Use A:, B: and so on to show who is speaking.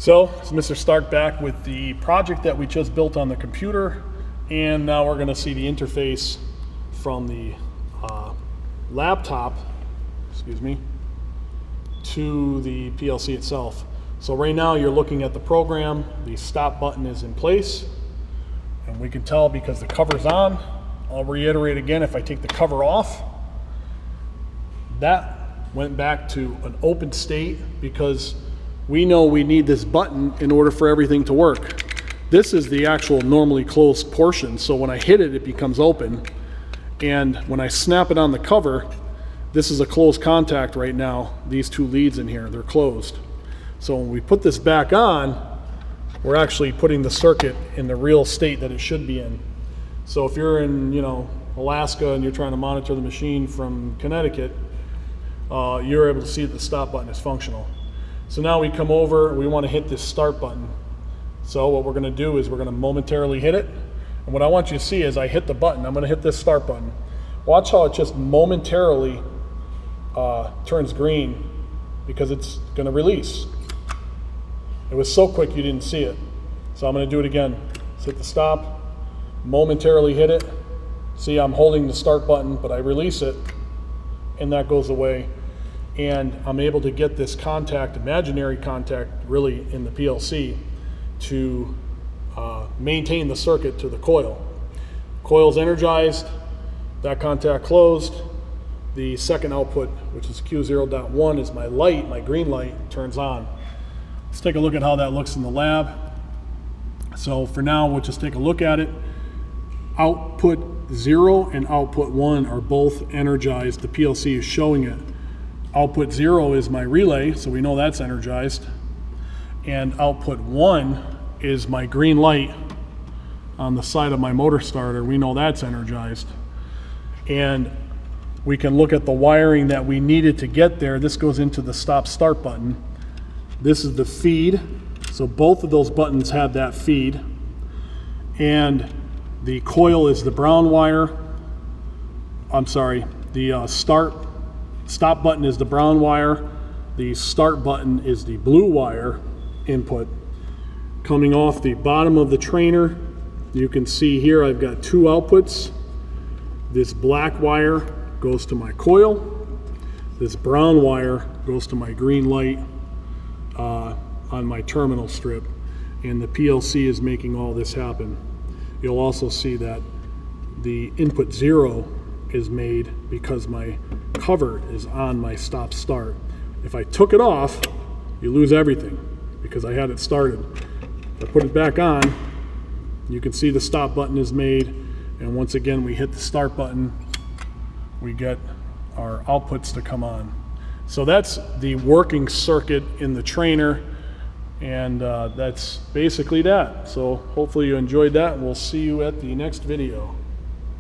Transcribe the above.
A: So it's Mr. Stark back with the project that we just built on the computer, and now we're going to see the interface from the laptop, to the PLC itself. So right now you're looking at the program, the stop button is in place, and we can tell because the cover's on. I'll reiterate again, if I take the cover off, that went back to an open state because we know we need this button in order for everything to work. This is the actual normally closed portion, so when I hit it, it becomes open. And when I snap it on the cover, this is a closed contact right now. These two leads in here, they're closed. So when we put this back on, we're actually putting the circuit in the real state that it should be in. So if you're in, Alaska and you're trying to monitor the machine from Connecticut, you're able to see that the stop button is functional. So now we come over, we want to hit this start button. So what we're going to do is we're going to momentarily hit it. And what I want you to see is I hit the button, I'm going to hit this start button. Watch how it just momentarily turns green because it's going to release. It was so quick you didn't see it. So I'm going to do it again. Let's hit the stop, momentarily hit it. See, I'm holding the start button, but I release it, and that goes away. And I'm able to get this contact, imaginary contact, really in the PLC to maintain the circuit to the coil. Coil's energized, that contact closed. The second output, which is Q0.1, is my light, my green light, turns on. Let's take a look at how that looks in the lab. So for now, we'll just take a look at it. Output 0 and output 1 are both energized. The PLC is showing it. Output 0 is my relay, so we know that's energized. And output 1 is my green light on the side of my motor starter. We know that's energized. And we can look at the wiring that we needed to get there. This goes into the stop start button. This is the feed. So both of those buttons have that feed. And the coil is the brown wire. I'm sorry, the stop button is the brown wire. The start button is the blue wire input. Coming off the bottom of the trainer, you can see here I've got two outputs. This black wire goes to my coil. This brown wire goes to my green light on my terminal strip. And the PLC is making all this happen. You'll also see that the input 0 is made because my cover is on my stop start. If I took it off, you lose everything because I had it started. If I put it back on, you can see the stop button is made, and once again we hit the start button, we get our outputs to come on. So that's the working circuit in the trainer, and that's basically that. So hopefully you enjoyed that, and we'll see you at the next video.